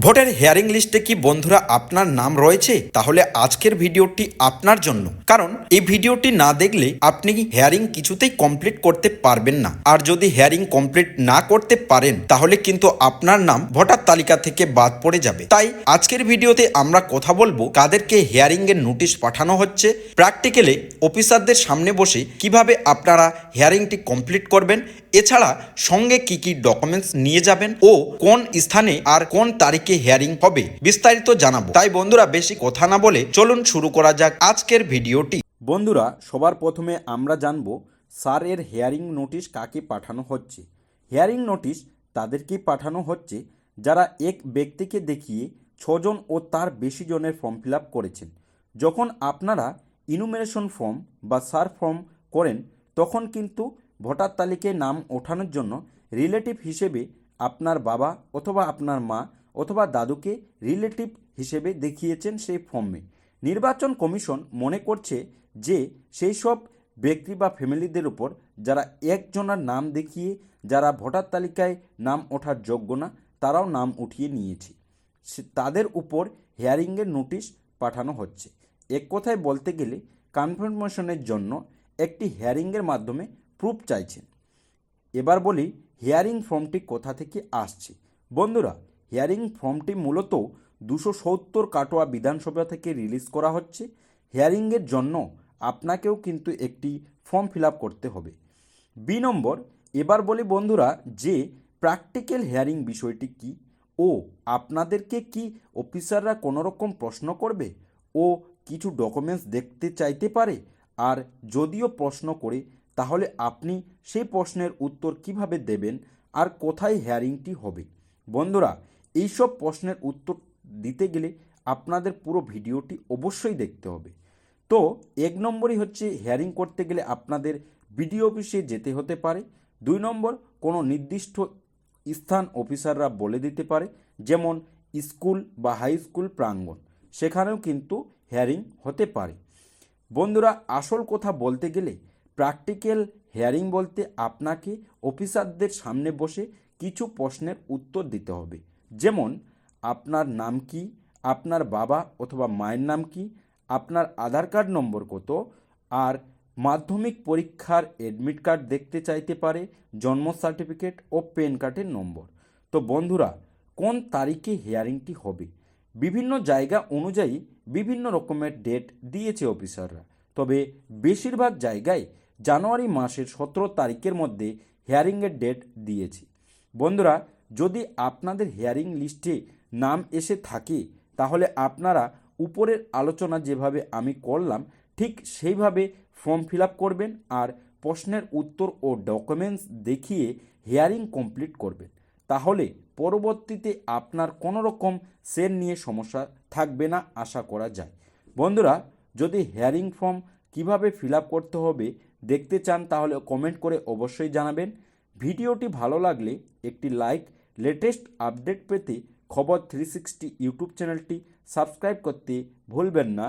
ভোটের হিয়ারিং লিস্টে কি বন্ধুরা আপনার নাম রয়েছে? তাহলে আজকের ভিডিওটি আপনার জন্য, কারণ এই ভিডিওটি না দেখলে আপনি হিয়ারিং কিছুতেই কমপ্লিট করতে পারবেন না। আর যদি হিয়ারিং কমপ্লিট না করতে পারেন তাহলে কিন্তু আপনার নাম ভোটার তালিকা থেকে বাদ পড়ে যাবে। তাই আজকের ভিডিওতে আমরা কথা বলবো কাদেরকে হিয়ারিং এর নোটিশ পাঠানো হচ্ছে, প্র্যাকটিক্যালি অফিসারদের সামনে বসে কিভাবে আপনারা হিয়ারিংটি কমপ্লিট করবেন, এছাড়া সঙ্গে কি কি ডকুমেন্টস নিয়ে যাবেন ও কোন স্থানে আর কোন তারিখে হিয়ারিং হবে বিস্তারিত জানাবো। তাই বন্ধুরা বেশি কথা না বলে চলুন শুরু করা যাক আজকের ভিডিওটি। বন্ধুরা সবার প্রথমে আমরা জানবো স্যারের হিয়ারিং নোটিশ কাকে পাঠানো হচ্ছে। হিয়ারিং নোটিশ তাদেরকেই পাঠানো হচ্ছে যারা এক ব্যক্তিকে দেখিয়ে 6 জন ও তার বেশি জনের ফর্ম ফিল আপ করেছেন। যখন আপনারা ইনুমেরেশন ফর্ম বা সার ফর্ম করেন তখন কিন্তু ভোটার তালিকায় নাম ওঠানোর জন্য রিলেটিভ হিসেবে আপনার বাবা অথবা আপনার মা অথবা দাদুকে রিলেটিভ হিসেবে দেখিয়েছেন সেই ফর্মে। নির্বাচন কমিশন মনে করছে যে সেই সব ব্যক্তি বা ফ্যামিলিদের উপর যারা একজনের নাম দেখিয়ে যারা ভোটার তালিকায় নাম ওঠার যোগ্য না তারাও নাম উঠিয়ে নিয়েছে, তাদের উপর হিয়ারিংয়ের নোটিশ পাঠানো হচ্ছে। এক কথায় বলতে গেলে কনফার্মেশনের জন্য একটি হিয়ারিংয়ের মাধ্যমে প্রুফ চাইছেন। এবার বলি হিয়ারিং ফর্মটি কোথা থেকে আসছে। বন্ধুরা হিয়ারিং ফর্মটি মূলত 270 কাটোয়া বিধানসভা থেকে রিলিজ করা হচ্ছে। হিয়ারিংয়ের জন্য আপনাকেও কিন্তু একটি ফর্ম ফিল আপ করতে হবে। বি নম্বর, এবার বলি বন্ধুরা যে প্র্যাকটিক্যাল হিয়ারিং বিষয়টি কি ও আপনাদেরকে কি অফিসাররা কোনো রকম প্রশ্ন করবে ও কিছু ডকুমেন্টস দেখতে চাইতে পারে, আর যদিও প্রশ্ন করে তাহলে আপনি সেই প্রশ্নের উত্তর কিভাবে দেবেন আর কোথায় হিয়ারিংটি হবে। বন্ধুরা এইসব প্রশ্নের উত্তর দিতে গেলে আপনাদের পুরো ভিডিওটি অবশ্যই দেখতে হবে। তো 1 নম্বরই হচ্ছে হিয়ারিং করতে গেলে আপনাদের বিডিও অফিসে যেতে হতে পারে। 2 নম্বর, কোনো নির্দিষ্ট স্থান অফিসাররা বলে দিতে পারে, যেমন স্কুল বা হাই স্কুল প্রাঙ্গণ, সেখানেও কিন্তু হিয়ারিং হতে পারে। বন্ধুরা আসল কথা বলতে গেলে প্র্যাকটিক্যাল হিয়ারিং বলতে আপনাকে অফিসারদের সামনে বসে কিছু প্রশ্নের উত্তর দিতে হবে, যেমন আপনার নাম কি, আপনার বাবা অথবা মায়ের নাম কি, আপনার আধার কার্ড নম্বর কত, আর মাধ্যমিক পরীক্ষার অ্যাডমিট কার্ড দেখতে চাইতে পারে, জন্ম সার্টিফিকেট ও প্যান কার্ডের নম্বর। তো বন্ধুরা কোন তারিখে হিয়ারিংটি হবে, বিভিন্ন জায়গা অনুযায়ী বিভিন্ন রকমের ডেট দিয়েছে অফিসাররা, তবে বেশিরভাগ জায়গায় জানুয়ারি মাসের 17 তারিখের মধ্যে হিয়ারিংয়ের ডেট দিয়েছে। বন্ধুরা যদি আপনাদের হিয়ারিং লিস্টে নাম এসে থাকে তাহলে আপনারা উপরের আলোচনা যেভাবে আমি করলাম ঠিক সেইভাবে ফর্ম ফিল আপ করবেন আর প্রশ্নের উত্তর ও ডকুমেন্টস দেখিয়ে হিয়ারিং কমপ্লিট করবেন। তাহলে পরবর্তীতে আপনার কোনো রকম সেল নিয়ে সমস্যা থাকবে না আশা করা যায়। বন্ধুরা যদি হিয়ারিং ফর্ম কিভাবে ফিল আপ করতে হবে দেখতে চান তাহলে কমেন্ট করে অবশ্যই জানাবেন। ভিডিওটি ভালো লাগলে একটি লাইক, লেটেস্ট আপডেট পেতে খবর 360 ইউটিউব চ্যানেলটি সাবস্ক্রাইব করতে ভুলবেন না।